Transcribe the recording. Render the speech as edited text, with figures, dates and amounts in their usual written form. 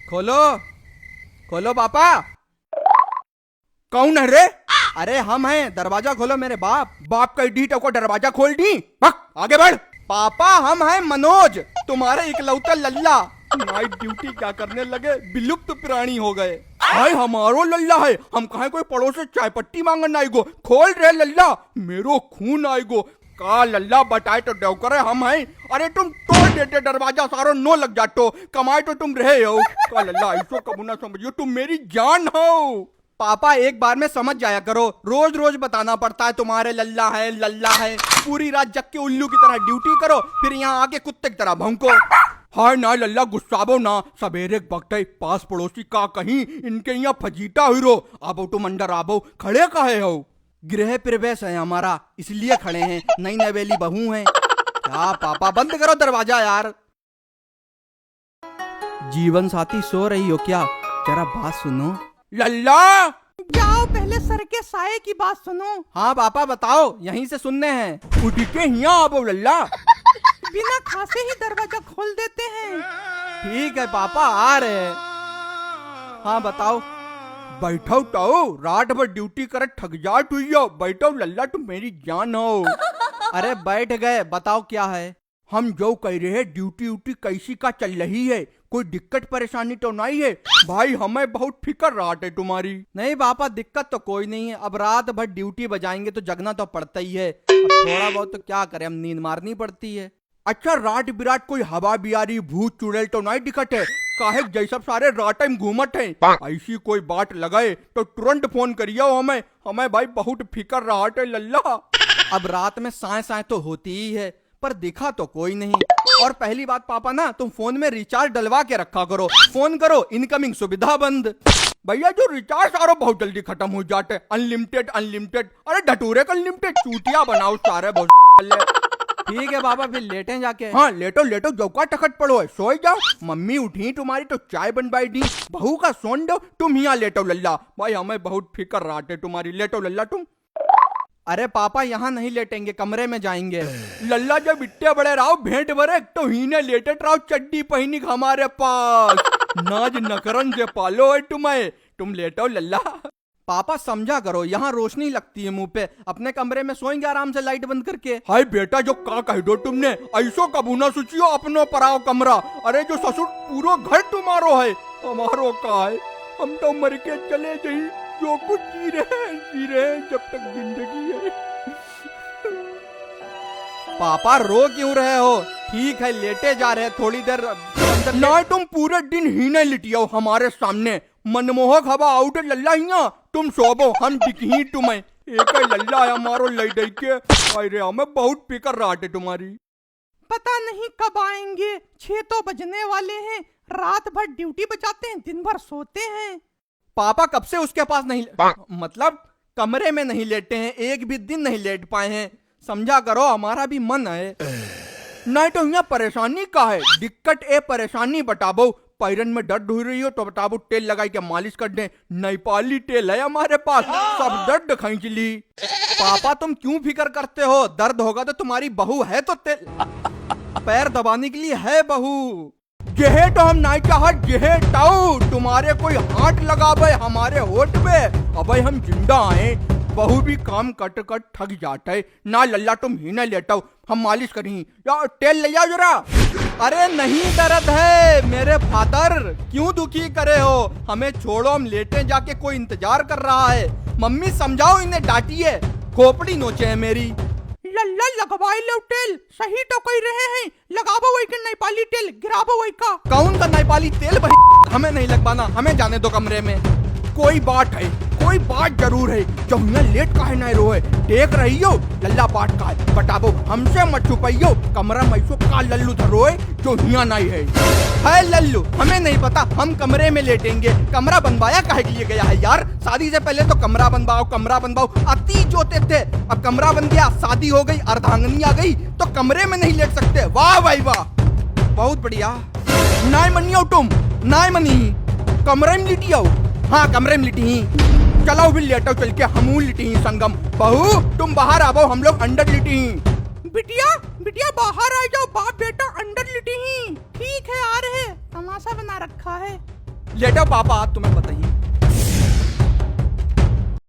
खोलो खोलो पापा। कौन है रे? अरे हम हैं, दरवाजा खोलो मेरे बाप। बाप का डी को दरवाजा खोल दी। आगे बढ़। पापा हम हैं मनोज, तुम्हारे इकलौता लल्ला। नाइट ड्यूटी क्या करने लगे, विलुप्त प्राणी हो गए। भाई हमारो लल्ला है, हम कहे कोई पड़ोस से चाय पट्टी मांगन आएगो। खोल रे लल्ला, मेरो खून आएगो। का लल्ला बताए तो देव करे हम हैं। अरे तुम तोड़ देते दरवाजा, सारो नो लग जातो। कमाए तो तुम रहे हो। का लल्ला ऐसो कबू ना समझियो, तुम मेरी जान हो। पापा एक बार में समझ जाया करो, रोज रोज बताना पड़ता है तुम्हारे लल्ला है लल्ला है। पूरी रात जग के उल्लू की तरह ड्यूटी करो, फिर यहाँ आके कुत्ते की तरह भौंको। हाय ना लल्ला, गुस्साबो ना। सवेरे वक्त है, पास पड़ोसी का कहीं इनके यहाँ फजीता हुई रो। आबो तुम अंदर आबो, खड़े काहे हो? गृह प्रवेश है हमारा, इसलिए खड़े हैं। नई नवेली बहू हैं। क्या पापा, बंद करो दरवाजा यार। जीवन साथी सो रही हो क्या? जरा बात सुनो। लल्ला जाओ, पहले सर के साये की बात सुनो। हाँ पापा बताओ, यहीं से सुनने हैं। उठ के यहाँ आबो लल्ला। बिना खासे ही दरवाजा खोल देते हैं। ठीक है पापा, आ रहे। हाँ बताओ। बैठो तो, रात भर ड्यूटी कर थक जाट हुई हो। बैठो लल्ला, तुम मेरी जान हो। अरे बैठ गए, बताओ क्या है? हम जो कह रहे हैं, ड्यूटी उटी कैसी का चल रही है? कोई दिक्कत परेशानी तो नहीं है? भाई हमें बहुत फिक्र रात है तुम्हारी। नहीं पापा, दिक्कत तो कोई नहीं है। अब रात भर ड्यूटी बजाएंगे तो जगना तो पड़ता ही है। अब थोड़ा बहुत तो क्या करें, हम नींद मारनी पड़ती है। अच्छा रात बिरात कोई हवा बियारी भूत चुड़ैल तो नहीं दिखत है? काहे जैसा सारे रात टाइम घूमत है। ऐसी कोई बात लगाए तो तुरंत फोन करियो हमें। हमें भाई बहुत फिक्र रहा है लल्ला। अब रात में साए साए तो होती ही है, पर दिखा तो कोई नहीं। और पहली बात पापा ना, तुम फोन में रिचार्ज डलवा के रखा करो। फोन करो, इनकमिंग सुविधा बंद। भैया जो रिचार्ज सारो बहुत जल्दी खत्म हो जाते। अनलिमिटेड अनलिमिटेड, अरे ढटूरे का अनलिमिटेड चूतिया बनाओ सारे बहुत। ठीक है बाबा, फिर लेटे जाके। हाँ लेटो लेटो, जौका टखट पड़ो है, सोई जाओ। मम्मी उठी तुम्हारी तो चाय बनवाई दी। बहू का सोन दो, तुम यहाँ लेटो लल्ला। भाई हमें बहुत फिक्र राते तुम्हारी। लेटो लल्ला तुम। अरे पापा यहाँ नहीं लेटेंगे, कमरे में जाएंगे। लल्ला जब इतने बड़े रहो भेंट भरे तो ही ने लेटे रहो चड्डी पहनी हमारे पास। नाज नकरन से पालो है तुम्हें। तुम लेटो लल्ला। पापा समझा करो, यहाँ रोशनी लगती है मुंह पे। अपने कमरे में सोएंगे आराम से लाइट बंद करके। हाय बेटा, जो का कह दो तुमने, ऐसो कबू ना सोचियो अपनो पराओ कमरा। अरे जो ससुर पूरा घर तुम्हारो है, हमारो का है। हम तो मर के चले जाई, जो कुछ जी रहे जब तक जिंदगी है। पापा रो क्यों रहे हो? ठीक है लेटे जा रहे, थोड़ी देर ना। तुम पूरे दिन ही नहीं लिटियो हमारे सामने। मनमोहक हवा आउट लल्ला हिया। तुम सोबो, हम दिखी तुम्हें। एक लल्ला है हमारो लड़ाई के। अरे हमें बहुत फिक्र रहा है तुम्हारी। पता नहीं कब आएंगे, 6 तो बजने वाले हैं। रात भर ड्यूटी बजाते हैं, दिन भर सोते हैं। पापा कब से उसके पास नहीं, मतलब कमरे में नहीं लेटे हैं, एक भी दिन नहीं लेट पाए हैं। समझा करो, हमारा भी मन है। नहीं तो यहाँ परेशानी का है? दिक्कत ए परेशानी बताबो। पैरन में दर्द हो रही हो तो बताबो, तेल लगाई के मालिश कर दे। नेपाली तेल है हमारे पास, सब दर्द खींच ली। पापा तुम क्यों फिक्र करते हो? दर्द होगा तो तुम्हारी बहू है तो तेल पैर दबाने के लिए है बहू। जेहे तो हम नहीं चाहत, जेहे ताऊ तुम्हारे कोई हाथ लगावे हमारे होठ पे। अबे हम जिंदा आए, बहू भी काम कट कट थक जाता है ना। लल्ला तुम ही ना लेटाओ, हम मालिश करी। या तेल ले जाओ जरा। अरे नहीं दर्द है मेरे फादर, क्यों दुखी करे हो? हमें छोड़ो, हम लेटे जाके, कोई इंतजार कर रहा है। मम्मी समझाओ इन्हें, डांटिए। खोपड़ी नोचे है मेरी। लल्ला लगवाई लो तेल, सही तो कह रहे हैं। लगाबो वही का नेपाली तेल, गिराबो वही का। कौन का नेपाली तेल? भाई हमें नहीं लगवाना, हमें जाने दो कमरे में। कोई बात है, कोई बात जरूर है। जो यहाँ लेट काहे नहीं रोए? देख रही हो लल्ला बात का है, बताबो हमसे मत छुपाइयो। कमरा मैसो का लल्लू धरोए जो यहाँ नहीं है लल्लू? हमें नहीं पता, हम कमरे में लेटेंगे। कमरा बनवाया काहे के लिए गया है यार? शादी से पहले तो कमरा बनवाओ कमरा बनवाओ, अति जोते थे। अब कमरा बन गया, शादी हो गई, अर्धांगनी आ गई तो कमरे में नहीं लेट सकते। वाह भाई वाह, बहुत बढ़िया। नाय मनियो तुम, नाय मनी कमरे में लिटियो। हाँ कमरे में लिटी। चलो भी लेटो, चल के हमू लिटी संगम। बहू तुम बाहर आओ, हम लोग अंदर लिटी। बिटिया बिटिया बाहर आ जाओ, बाप बेटा अंदर लिटी ही। ठीक है आ रहे, तमाशा बना रखा है। लेटो पापा, तुम्हें बताइए